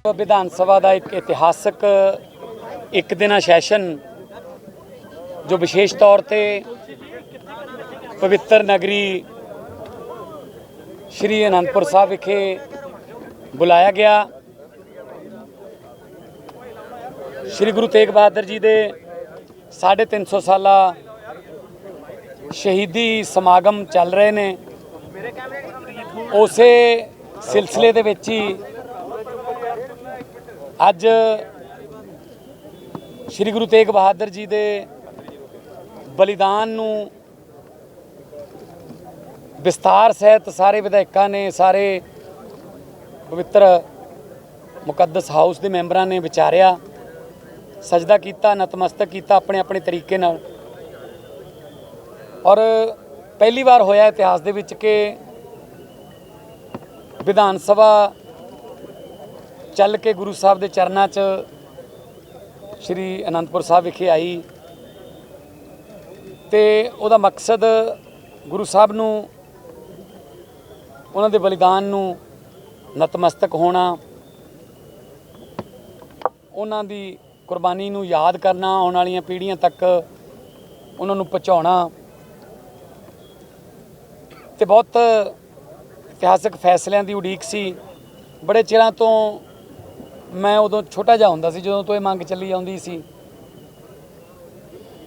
विधान सभा का एक इतिहासक एक दिना सैशन जो विशेष तौर पर पवित्र नगरी श्री आनंदपुर साहब विखे बुलाया गया। श्री गुरु तेग बहादुर जी के 350 साला शहीदी समागम चल रहे ने। उस सिलसिले दे विच ही अज श्री गुरु तेग बहादुर जी के बलिदान नूं विस्तार सहित सारे विधायकों ने, सारे पवित्र मुकद्दस हाउस के मैंबरां ने विचारिया, सजदा किया, नतमस्तक किया अपने अपने तरीके नाल। और पहली बार होया इतिहास दे विच कि विधान सभा चल के गुरु साहब के चरणों च श्री आनंदपुर साहब विखे आई तो उहदा मकसद गुरु साहब नूं उन्हां दे बलिदान नूं नतमस्तक होना, उन्हां दी कुर्बानी नूं याद करना, आने वाली पीढ़ियां तक उन्हां नूं पहुंचाउणा ते बहुत इतिहासक फैसलों की उड़ीक सी। बड़े चिरां तो मैं उदों छोटा जिहा हुंदा सी जदों तो ये मंग चली आउंदी सी।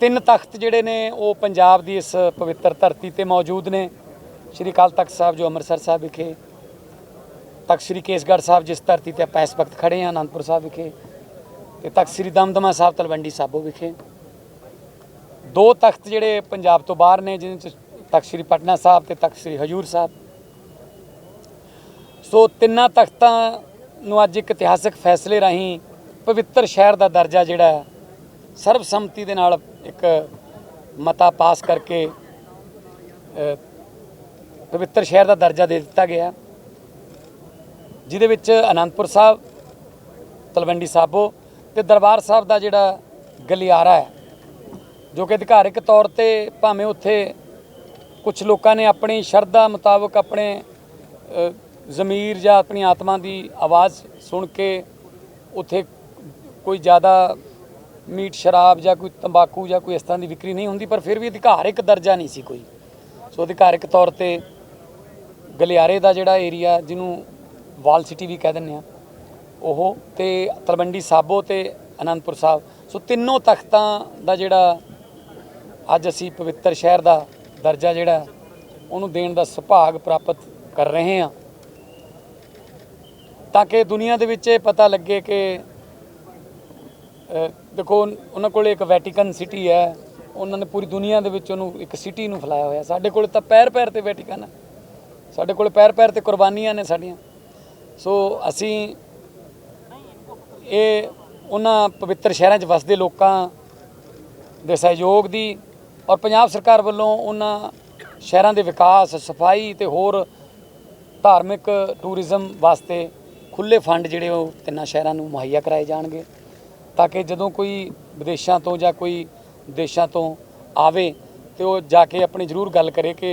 3 तख्त जिहड़े ने वो पंजाब की इस पवित्र धरती ते मौजूद ने। श्री अकाल तख्त साहब जो अमृतसर साहब विखे, तख्त श्री केसगढ़ साहब जिस धरती ते आपां इस वक्त खड़े हैं आनंदपुर साहब विखे, ते तख्त श्री दमदमा साहब तलवंडी साबो विखे। 2 तख्त जिहड़े पंजाब तो बाहर ने, जिन्हां च तख्त श्री पटना साहब ते तख्त श्री हजूर साहब। सो 3 तख्तां नूं अज एक इतिहासक फैसले राहीं पवित्र शहर का दर्जा जिहड़ा सर्वसम्मति दे नाल एक मता पास करके पवित्र शहर का दर्जा दे दिता गया, जिहदे विच आनंदपुर साहब, तलवंडी साबो ते दरबार साहब का जिहड़ा गलियारा है, जो कि अधिकारिक तौर पर भावें उत्थे कुछ लोगों ने अपनी शरधा मुताबक अपने ज़मीर या अपनी आत्मा की आवाज़ सुन के उत्थे कोई ज़्यादा मीट शराब या कोई तंबाकू या कोई इस तरह की विक्री नहीं होंदी, पर फिर भी अधिकारिक दर्जा नहीं सी कोई। सो अधिकारिक तौर पर गलियारे का जिहड़ा एरिया जिन्हों वाल सिटी भी कह दिंदे ओह ते तलवंडी साबो ते आनंदपुर साहब, सो तीनों तख्तां दा जिहड़ा अज असी पवित्र शहर का दर्जा जिहड़ा उहनूं देण दा सुभाग प्राप्त कर रहे हैं, ताकि दुनिया दे विच पता लगे कि देखो उन्हां कोल एक वैटिकन सिटी है, उन्होंने पूरी दुनिया दे विच उहनूं एक सिटी नूं फैलाया होया। साडे कोल तां पैर पैर ते वैटिकन है, साडे कोल पैर पैर ते कुर्बानियां ने साडियां। सो असी ये उन्हां पवित्र शहरां च वसदे लोकां दे सहयोग दी और पंजाब सरकार वालों उन्हां शहरां दे विकास, सफाई ते होर धार्मिक टूरिज़म वास्ते खुले फंड जिहड़े वो 3 शहरां नूं मुहैया कराए जाणगे, ताकि जदों कोई विदेशों तो या कोई देशों तो आवे तो वो जाके अपनी जरूर गल करे कि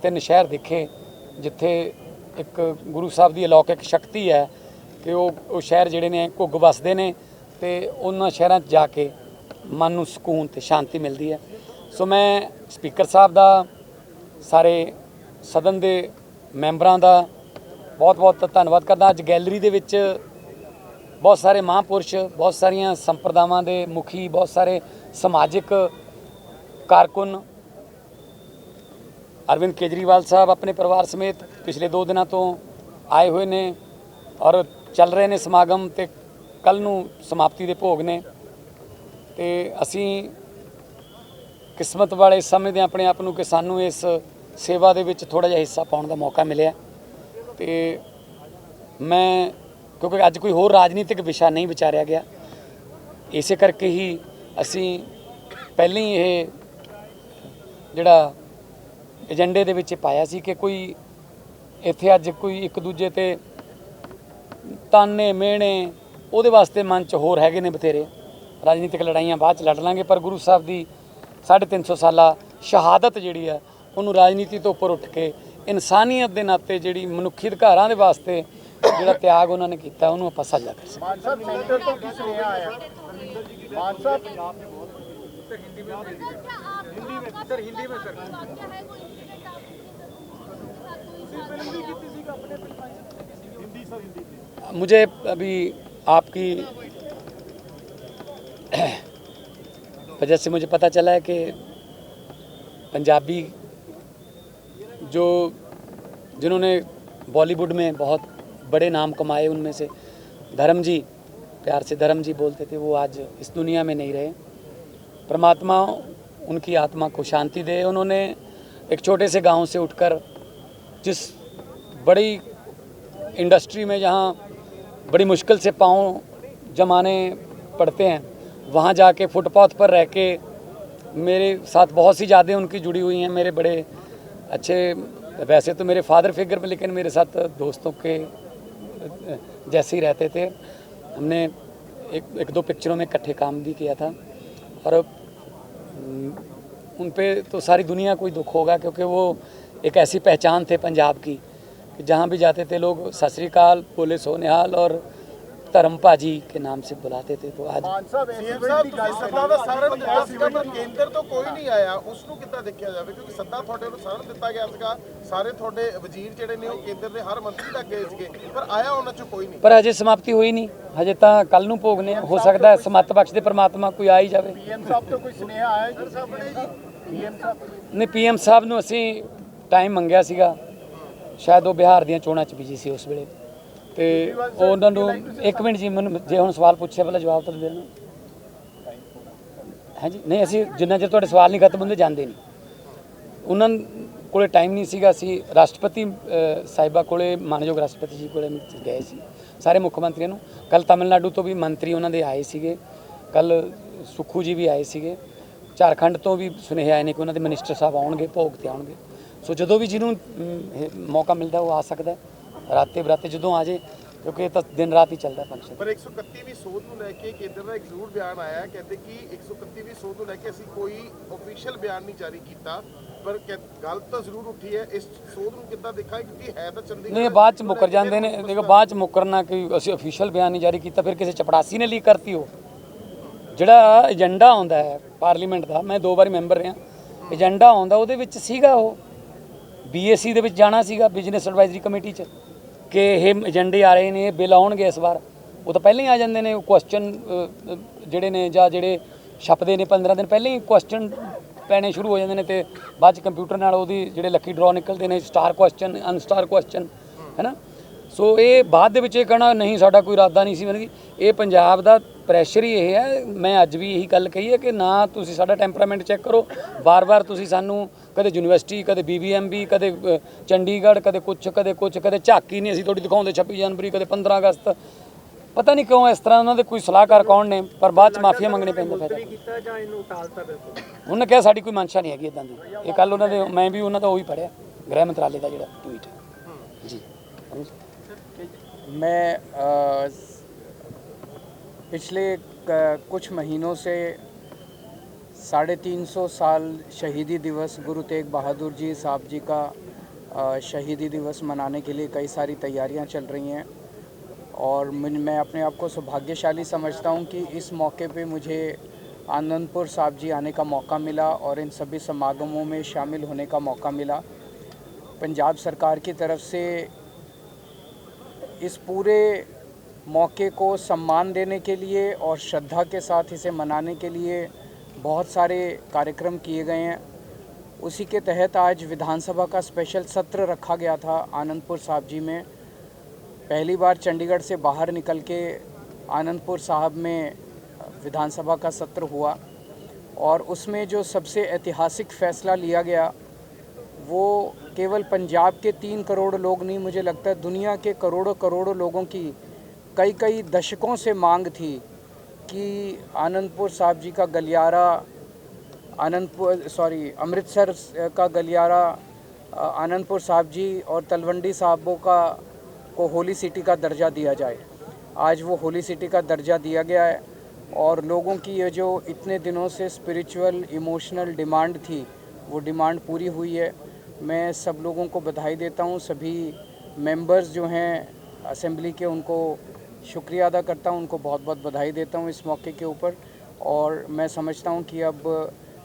3 शहर दिखे जिथे एक गुरु साहब की अलौकिक शक्ति है कि वो शहर जिहड़े ने घुग वसदे ने ते उन्हां शहरां च जाके मन नूं सुकून ते शांति मिलती है। सो मैं स्पीकर साहब का, सारे सदन के मैंबरां का बहुत बहुत धन्नवाद करदा। अज गैलरी दे विच बहुत सारे महापुरुष, बहुत सारिया संप्रदावां दे मुखी, बहुत सारे समाजिक कारकुन, अरविंद केजरीवाल साहब अपने परिवार समेत पिछले 2 दिनों तो आए हुए ने और चल रहे ने समागम, ते कल नूं समाप्ति दे भोग ने। ते असी किस्मत वाले समझदे अपने आप नूं कि सानूं इस सेवा दे विच थोड़ा जिहा हिस्सा पाउण दा मौका मिलिया। ते मैं क्योंकि अज कोई होर राजनीतिक विषय नहीं विचारिया गया, इसे करके ही असी पहले ही ये जिहड़ा एजेंडे दे विच पाया सी कि कोई इत्थे अज कोई एक दूजे ते ताने मेहणे उहदे वास्ते मन च होर हैगे ने बथेरे, राजनीतिक लड़ाइयां बाद च लड़ लांगे, पर गुरु साहब की 350 साला शहादत जिहड़ी है उन्होंने राजनीति तो उपर उठ के इंसानीयत के नाते जिहड़ी मनुखी अधिकारां दे वास्ते ਜਿਹੜਾ ਤਿਆਗ ਉਹਨਾਂ ਨੇ ਕੀਤਾ ਉਹਨੂੰ ਆਪਾਂ ਸਾਂਝਾ ਕਰ ਸਕਦੇ। ਮਾਨ ਸਾਹਿਬ ਸੈਂਟਰ ਤੋਂ ਕੀ ਸੁਨੇਹਾ ਆਇਆ? ਮਾਨ ਸਾਹਿਬ मुझे अभी आपकी वजह से मुझे पता चला है कि पंजाबी जो जिन्होंने बॉलीवुड में बहुत बड़े नाम कमाए उनमें से धर्म जी, प्यार से धर्म जी बोलते थे, वो आज इस दुनिया में नहीं रहे। परमात्मा उनकी आत्मा को शांति दे। उन्होंने एक छोटे से गांव से उठकर जिस बड़ी इंडस्ट्री में जहाँ बड़ी मुश्किल से पाँव जमाने पड़ते हैं, वहाँ जाके फुटपाथ पर रह के मेरे साथ बहुत सी यादें उनकी जुड़ी हुई हैं। मेरे बड़े अच्छे, वैसे तो मेरे फादर फिगर में, लेकिन मेरे साथ दोस्तों के जैसे ही रहते थे। हमने एक दो पिक्चरों में इकट्ठे काम भी किया था और उन पे तो सारी दुनिया को ही दुख होगा, क्योंकि वो एक ऐसी पहचान थे पंजाब की कि जहाँ भी जाते थे लोग सत श्री अकाल, बोले सोनिहाल और धर्म भाजी के नाम से बुलाते थे। तो आज ਮਾਨ ਸਾਹਿਬ ਸੱਤਾ ਦਾ ਸਾਰਨ ਦਿੱਤਾ ਸੀਗਾ ਪਰ ਕੇਂਦਰ ਤੋਂ ਕੋਈ ਨਹੀਂ ਆਇਆ, ਉਸ ਨੂੰ ਕਿੱਦਾਂ ਦੇਖਿਆ ਜਾਵੇ? ਕਿਉਂਕਿ ਸੱਤਾ ਤੁਹਾਡੇ ਨੂੰ ਸਾਰਨ ਦਿੱਤਾ ਗਿਆ ਸੀਗਾ, ਸਾਰੇ ਤੁਹਾਡੇ ਵਜ਼ੀਰ ਜਿਹੜੇ ਨੇ ਉਹ ਕੇਂਦਰ ਦੇ ਹਰ ਮੰਤਰੀ ਤੱਕ ਗਏ ਸੀਗੇ, ਪਰ ਆਇਆ ਉਹਨਾਂ ਚੋਂ ਕੋਈ ਨਹੀਂ। पर अजे समाप्ति हुई नहीं, हजे ਤਾਂ ਕੱਲ ਨੂੰ ਭੋਗਨੇ ਹੋ ਸਕਦਾ ਹੈ ਸਮੱਤ ਬਖਸ਼ ਦੇ ਪ੍ਰਮਾਤਮਾ ਕੋਈ ਆ ਹੀ ਜਾਵੇ। ਪੀਐਮ ਸਾਹਿਬ ਤੋਂ ਕੋਈ ਸੁਨੇਹਾ ਆਇਆ ਜੀ? ਪੀਐਮ ਸਾਹਿਬ ਨਹੀਂ, ਪੀਐਮ ਸਾਹਿਬ ਨੂੰ ਅਸੀਂ ਟਾਈਮ ਮੰਗਿਆ ਸੀਗਾ, ਸ਼ਾਇਦ ਉਹ ਬਿਹਾਰ ਦੀਆਂ ਚੋਣਾਂ 'ਚ ਬਿਜੀ ਸੀ ਉਸ ਵੇਲੇ, ਤੇ ਉਹਨਾਂ ਨੂੰ ਇੱਕ ਮਿੰਟ ਜੀ, ਮੈਨੂੰ ਜੇ ਹੁਣ ਸਵਾਲ ਪੁੱਛਿਆ ਪਹਿਲਾਂ ਜਵਾਬ ਤਾਂ ਦੇਣਾ ਹੈ ਜੀ। ਨਹੀਂ, ਅਸੀਂ ਜਿੰਨਾ ਚਿਰ ਤੁਹਾਡੇ ਸਵਾਲ ਨਹੀਂ ਖਤਮ ਹੁੰਦੇ ਜਾਂਦੇ ਨਹੀਂ। ਉਹਨਾਂ ਕੋਲੇ ਟਾਈਮ ਨਹੀਂ ਸੀਗਾ। ਅਸੀਂ ਰਾਸ਼ਟਰਪਤੀ ਸਾਹਿਬਾ ਕੋਲੇ, ਮਾਨਯੋਗ ਰਾਸ਼ਟਰਪਤੀ ਜੀ ਕੋਲੇ ਗਏ ਸੀ, ਸਾਰੇ ਮੁੱਖ ਮੰਤਰੀਆਂ ਨੂੰ। ਕੱਲ ਤਮਿਲਨਾਡੂ ਤੋਂ ਵੀ ਮੰਤਰੀ ਉਹਨਾਂ ਦੇ ਆਏ ਸੀਗੇ, ਕੱਲ ਸੁਖੂ ਜੀ ਵੀ ਆਏ ਸੀਗੇ, ਝਾਰਖੰਡ ਤੋਂ ਵੀ ਸੁਨੇਹੇ ਆਏ ਨੇ ਕਿ ਉਹਨਾਂ ਦੇ ਮਿਨਿਸਟਰ ਸਾਹਿਬ ਆਉਣਗੇ, ਭੋਗ ਤੇ ਆਉਣਗੇ। ਸੋ ਜਦੋਂ ਵੀ ਜਿਹਨੂੰ ਮੌਕਾ ਮਿਲਦਾ ਉਹ ਆ ਸਕਦਾ, ਰਾਤੇ ਬਰਾਤੇ ਜਦੋਂ ਆ ਜੇ, ਕਿਉਂਕਿ ਇਹ ਤਾਂ ਦਿਨ ਰਾਤ ਹੀ ਚੱਲਦਾ ਫੰਕਸ਼ਨ। ਪਰ 131ਵੀਂ ਸੋਧ ਨੂੰ ਲੈ ਕੇ ਕੇਂਦਰ ਦਾ ਇੱਕ ਜ਼ਰੂਰ ਬਿਆਨ ਆਇਆ, ਕਹਿੰਦੇ ਕਿ 131ਵੀਂ ਸੋਧ ਨੂੰ ਲੈ ਕੇ ਅਸੀਂ ਕੋਈ ਆਫੀਸ਼ੀਅਲ ਬਿਆਨ ਨਹੀਂ ਜਾਰੀ ਕੀਤਾ, ਪਰ ਗੱਲ ਤਾਂ ਜ਼ਰੂਰ ਉੱਠੀ ਹੈ। ਇਸ ਸੋਧ ਨੂੰ ਕਿੱਦਾਂ ਦੇਖਾਂ, ਕਿਉਂਕਿ ਹੈ ਤਾਂ ਚੰਡੀਗੜ੍ਹ ਨਹੀਂ, ਬਾਅਦ ਚ ਮੁੱਕਰ ਜਾਂਦੇ ਨੇ। ਦੇਖੋ, ਬਾਅਦ ਚ ਮੁੱਕਰਨਾ ਕਿ ਅਸੀਂ ਆਫੀਸ਼ੀਅਲ ਬਿਆਨ ਨਹੀਂ ਜਾਰੀ ਕੀਤਾ, ਫਿਰ ਕਿਸੇ ਚਪੜਾਸੀ ਨੇ ਲੀਕ ਕਰਤੀ। ਉਹ ਜਿਹੜਾ ਏਜੰਡਾ ਆਉਂਦਾ ਹੈ ਪਾਰਲੀਮੈਂਟ ਦਾ, ਮੈਂ 2 ਵਾਰੀ ਮੈਂਬਰ ਰਿਹਾ, ਏਜੰਡਾ ਆਉਂਦਾ ਉਹਦੇ ਵਿੱਚ ਸੀਗਾ, ਉਹ BAC ਦੇ ਵਿੱਚ ਜਾਣਾ ਸੀਗਾ, ਬਿਜ਼ਨਸ ਐਡਵਾਈਜ਼ਰੀ ਕਮੇਟੀ 'ਚ, ਕਿ ਇਹ ਏਜੰਡੇ ਆ ਰਹੇ ਨੇ, ਇਹ ਬਿੱਲ ਆਉਣਗੇ ਇਸ ਵਾਰ। ਉਹ ਤਾਂ ਪਹਿਲਾਂ ਹੀ ਆ ਜਾਂਦੇ ਨੇ, ਕੁਐਸਚਨ ਜਿਹੜੇ ਨੇ ਜਾਂ ਜਿਹੜੇ ਛਪਦੇ ਨੇ 15 ਦਿਨ ਪਹਿਲਾਂ ਹੀ ਕੁਐਸਚਨ ਪੈਣੇ ਸ਼ੁਰੂ ਹੋ ਜਾਂਦੇ ਨੇ, ਤੇ ਬਾਅਦ 'ਚ ਕੰਪਿਊਟਰ ਨਾਲ ਉਹਦੀ ਜਿਹੜੇ ਲੱਕੀ ਡਰਾ ਨਿਕਲਦੇ ਨੇ, ਸਟਾਰ ਕੁਐਸਚਨ, ਅਨਸਟਾਰ ਕੁਐਸਚਨ, ਹੈ ਨਾ। ਸੋ ਇਹ ਬਾਅਦ ਦੇ ਵਿੱਚ ਇਹ ਕਹਿਣਾ ਨਹੀਂ ਸਾਡਾ ਕੋਈ ਇਰਾਦਾ ਨਹੀਂ ਸੀ, ਮਤਲਬ ਕਿ ਇਹ ਪੰਜਾਬ ਦਾ ਪ੍ਰੈਸ਼ਰ ਹੀ ਇਹ ਹੈ। ਮੈਂ ਅੱਜ ਵੀ ਇਹੀ ਗੱਲ ਕਹੀ ਹੈ ਕਿ ਨਾ ਤੁਸੀਂ ਸਾਡਾ ਟੈਂਪਰਾਮੈਂਟ ਚੈੱਕ ਕਰੋ, ਵਾਰ-ਵਾਰ ਤੁਸੀਂ ਸਾਨੂੰ ਕਦੇ ਯੂਨੀਵਰਸਿਟੀ, ਕਦੇ BBMB, ਕਦੇ ਚੰਡੀਗੜ੍ਹ, ਕਦੇ ਝਾਕੀ ਨਹੀਂ ਅਸੀਂ ਤੁਹਾਡੀ ਦਿਖਾਉਂਦੇ 26 ਜਨਵਰੀ, ਕਦੇ 15 ਅਗਸਤ। ਪਤਾ ਨਹੀਂ ਕਿਉਂ ਇਸ ਤਰ੍ਹਾਂ ਉਹਨਾਂ ਦੇ ਕੋਈ ਸਲਾਹਕਾਰ ਕੌਣ ਨੇ, ਪਰ ਬਾਅਦ 'ਚ ਮਾਫੀਆ ਮੰਗਣੇ ਪੈਂਦੇ। ਉਹਨੇ ਕਿਹਾ ਸਾਡੀ ਕੋਈ ਮਨਸ਼ਾ ਨਹੀਂ ਹੈਗੀ ਇੱਦਾਂ ਦੀ। ਇਹ ਕੱਲ ਉਹਨਾਂ ਦੇ, ਮੈਂ ਵੀ ਉਹਨਾਂ ਦਾ ਉਹੀ ਪੜ੍ਹਿਆ, ਗ੍ਰਹਿ ਮੰਤਰਾਲੇ ਦਾ ਜਿਹੜਾ ਟਵੀਟ ਹੈ ਜੀ। मैं पिछले कुछ महीनों से 350 साल शहीदी दिवस गुरु तेग बहादुर जी साहब जी का शहीदी दिवस मनाने के लिए कई सारी तैयारियां चल रही हैं, और मैं अपने आप को सौभाग्यशाली समझता हूं कि इस मौके पे मुझे आनंदपुर साहब जी आने का मौका मिला और इन सभी समागमों में शामिल होने का मौका मिला। पंजाब सरकार की तरफ से इस पूरे मौके को सम्मान देने के लिए और श्रद्धा के साथ इसे मनाने के लिए बहुत सारे कार्यक्रम किए गए हैं। उसी के तहत आज विधानसभा का स्पेशल सत्र रखा गया था आनंदपुर साहब जी में। पहली बार चंडीगढ़ से बाहर निकल के आनंदपुर साहब में विधानसभा का सत्र हुआ, और उसमें जो सबसे ऐतिहासिक फ़ैसला लिया गया वो केवल पंजाब के 3 करोड़ लोग नहीं, मुझे लगता है दुनिया के करोड़ों लोगों की कई दशकों से मांग थी कि आनंदपुर साहब जी का गलियारा, अमृतसर का गलियारा आनंदपुर साहब जी और तलवंडी साहबों को होली सिटी का दर्जा दिया जाए। आज वो होली सिटी का दर्जा दिया गया है, और लोगों की ये जो इतने दिनों से स्पिरिचुअल इमोशनल डिमांड थी वो डिमांड पूरी हुई है। मैं सब लोगों को बधाई देता हूँ। सभी मेंबर्स जो हैं असेंबली के उनको शुक्रिया अदा करता हूँ, उनको बहुत बहुत बधाई देता हूँ इस मौके के ऊपर। और मैं समझता हूँ कि अब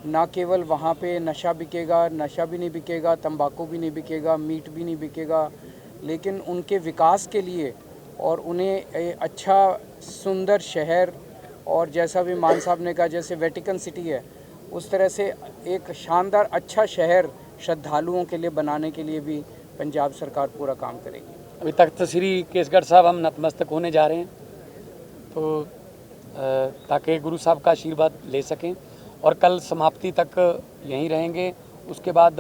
ना केवल वहाँ पे नशा बिकेगा, नशा भी नहीं बिकेगा, तंबाकू भी नहीं बिकेगा, मीट भी नहीं बिकेगा, लेकिन उनके विकास के लिए और उन्हें अच्छा सुंदर शहर, और जैसा भी मान साहब ने कहा जैसे वेटिकन सिटी है उस तरह से एक शानदार अच्छा शहर श्रद्धालुओं के लिए बनाने के लिए भी पंजाब सरकार पूरा काम करेगी। अभी तख्त श्री केसगढ़ साहब हम नतमस्तक होने जा रहे हैं, तो ताकि गुरु साहब का आशीर्वाद ले सकें, और कल समाप्ति तक यहीं रहेंगे। उसके बाद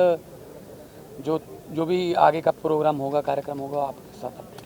जो भी आगे का प्रोग्राम होगा, कार्यक्रम होगा, आपके साथ